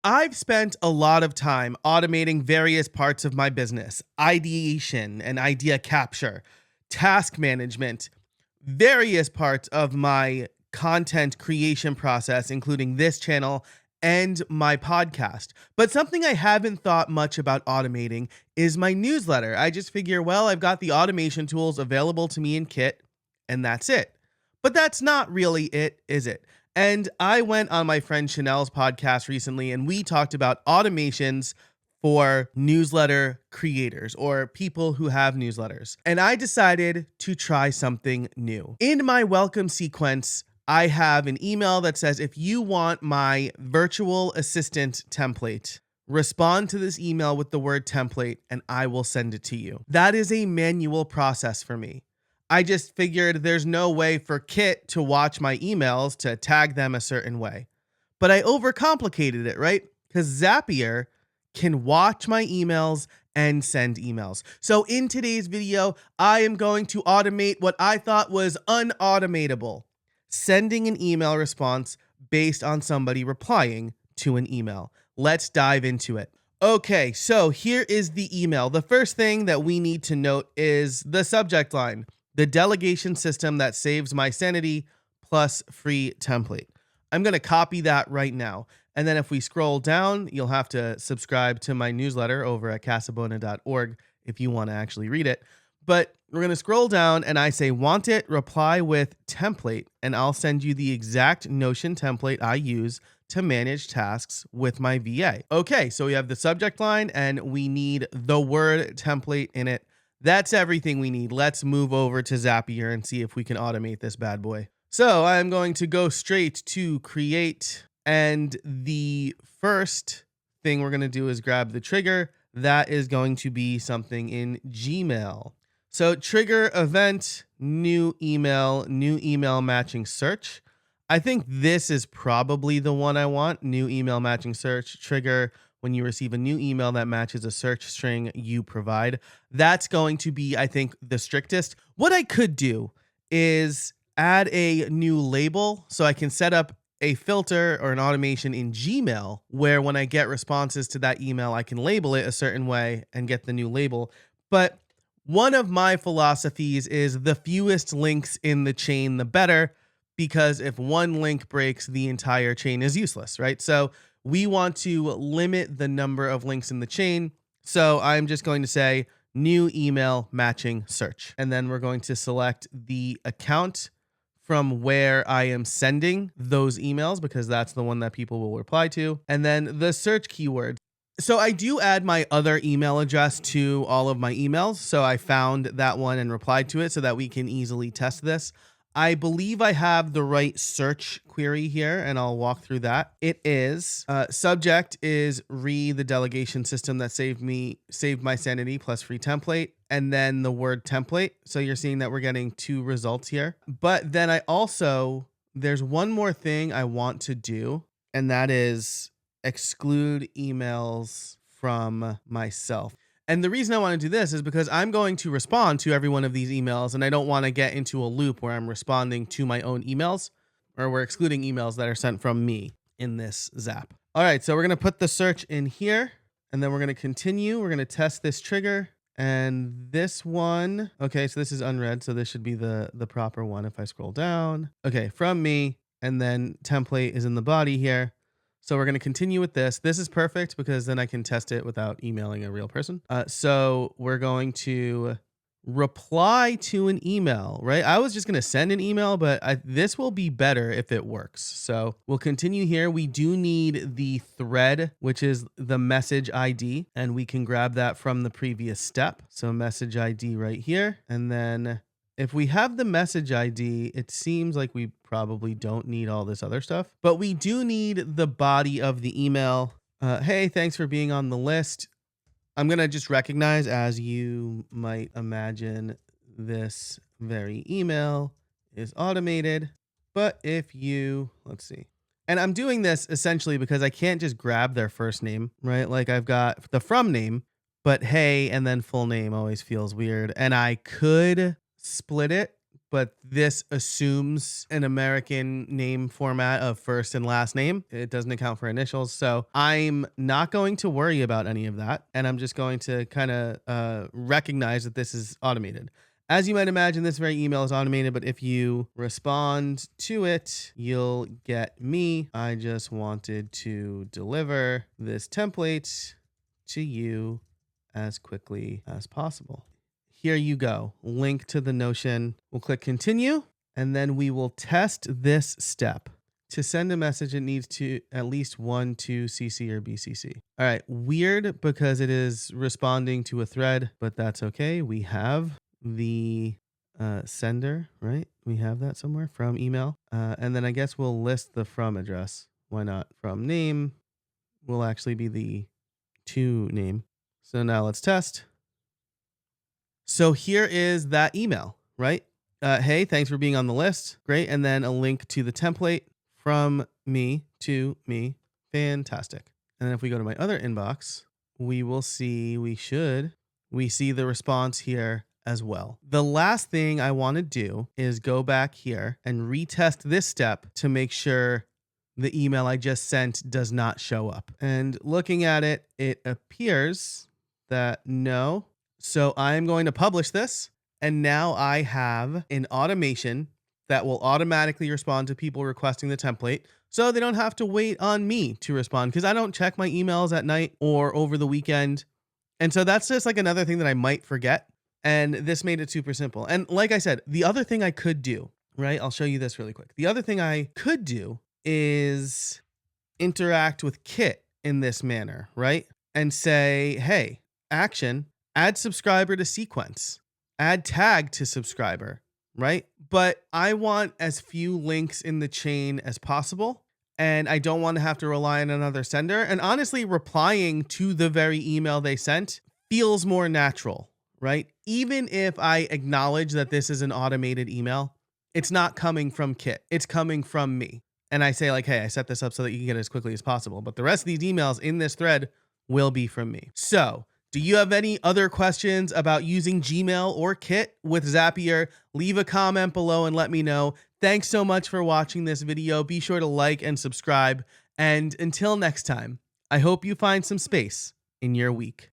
I've spent a lot of time automating various parts of my business: ideation and idea capture, task management, various parts of my content creation process, including this channel and my podcast. But something I haven't thought much about automating is my newsletter. I just figure, well, I've got the automation tools available to me in Kit, and that's it. But that's not really it, is it? And I went on my friend Chanel's podcast recently, and we talked about automations for newsletter creators or people who have newsletters. And I decided to try something new. In my welcome sequence, I have an email that says, if you want my virtual assistant template, respond to this email with the word template and I will send it to you. That is a manual process for me. I just figured there's no way for Kit to watch my emails to tag them a certain way. But I overcomplicated it, right? Because Zapier can watch my emails and send emails. So in today's video, I am going to automate what I thought was unautomatable: sending an email response based on somebody replying to an email. Let's dive into it. Okay, so here is the email. The first thing that we need to note is the subject line: the delegation system that saves my sanity plus free template. I'm going to copy that right now. And then if we scroll down, you'll have to subscribe to my newsletter over at casabona.org if you want to actually read it. But we're going to scroll down and I say, want it, reply with template, and I'll send you the exact Notion template I use to manage tasks with my VA. Okay, so we have the subject line and we need the word template in it. That's everything we need. Let's move over to Zapier and see if we can automate this bad boy. So I'm going to go straight to create, and the first thing we're going to do is grab the trigger. That is going to be something in Gmail. So trigger event, new email matching search. I think this is probably the one I want. New email matching search trigger when you receive a new email that matches a search string you provide. That's going to be, I think, the strictest. What I could do is add a new label so I can set up a filter or an automation in Gmail where when I get responses to that email, I can label it a certain way and get the new label. But one of my philosophies is the fewest links in the chain, the better, because if one link breaks, the entire chain is useless, right? So we want to limit the number of links in the chain. So I'm just going to say new email matching search. And then we're going to select the account from where I am sending those emails, because that's the one that people will reply to. And then the search keyword. So I do add my other email address to all of my emails. So I found that one and replied to it so that we can easily test this. I believe I have the right search query here, and I'll walk through that. It is subject is the delegation system that saved my sanity plus free template, and then the word template. So you're seeing that we're getting two results here. But then there's one more thing I want to do, and that is exclude emails from myself. And the reason I want to do this is because I'm going to respond to every one of these emails, and I don't want to get into a loop where I'm responding to my own emails, or we're excluding emails that are sent from me in this zap. All right, so we're going to put the search in here, and then we're going to continue. We're going to test this trigger, and this one, okay, so this is unread, so this should be the proper one if I scroll down. Okay, from me, and then template is in the body here. So we're going to continue with this. This is perfect because then I can test it without emailing a real person. So we're going to reply to an email, right? I was just going to send an email, but this will be better if it works. So we'll continue here. We do need the thread, which is the message ID, and we can grab that from the previous step. So message ID right here. And then if we have the message ID, it seems like we probably don't need all this other stuff, but we do need the body of the email. Hey, thanks for being on the list. I'm going to just recognize, as you might imagine, this very email is automated. But if you, let's see. And I'm doing this essentially because I can't just grab their first name, right? Like I've got the from name, but hey, and then full name always feels weird. And I could split it, but this assumes an American name format of first and last name. It doesn't account for initials. So I'm not going to worry about any of that. And I'm just going to kind of recognize that this is automated. As you might imagine, this very email is automated, but if you respond to it, you'll get me. I just wanted to deliver this template to you as quickly as possible. Here you go. Link to the Notion. We'll click continue, and then we will test this step. To send a message, it needs to at least 1, 2, CC or BCC. All right, weird because it is responding to a thread, but that's okay. We have the sender, right? We have that somewhere from email. And then I guess we'll list the from address. Why not? From name will actually be the to name. So now let's test. So here is that email, right? Hey, thanks for being on the list. Great. And then a link to the template from me to me. Fantastic. And then if we go to my other inbox, we will see, we see the response here as well. The last thing I want to do is go back here and retest this step to make sure the email I just sent does not show up. And looking at it, it appears that no. So I'm going to publish this. And now I have an automation that will automatically respond to people requesting the template. So they don't have to wait on me to respond because I don't check my emails at night or over the weekend. And so that's just like another thing that I might forget. And this made it super simple. And like I said, the other thing I could do, right? I'll show you this really quick. The other thing I could do is interact with Kit in this manner, right? And say, hey, action, add subscriber to sequence, add tag to subscriber, right? But I want as few links in the chain as possible. And I don't want to have to rely on another sender. And honestly, replying to the very email they sent feels more natural, right? Even if I acknowledge that this is an automated email, it's not coming from Kit. It's coming from me. And I say like, hey, I set this up so that you can get it as quickly as possible. But the rest of these emails in this thread will be from me. So do you have any other questions about using Gmail or Kit with Zapier? Leave a comment below and let me know. Thanks so much for watching this video. Be sure to like and subscribe. And until next time, I hope you find some space in your week.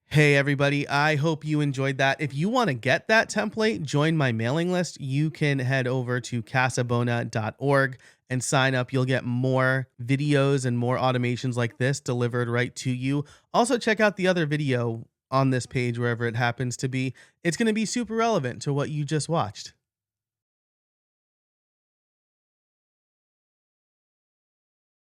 Hey everybody, I hope you enjoyed that. If you want to get that template, join my mailing list, you can head over to casabona.org and sign up. You'll get more videos and more automations like this delivered right to you. Also check out the other video on this page, wherever it happens to be. It's going to be super relevant to what you just watched.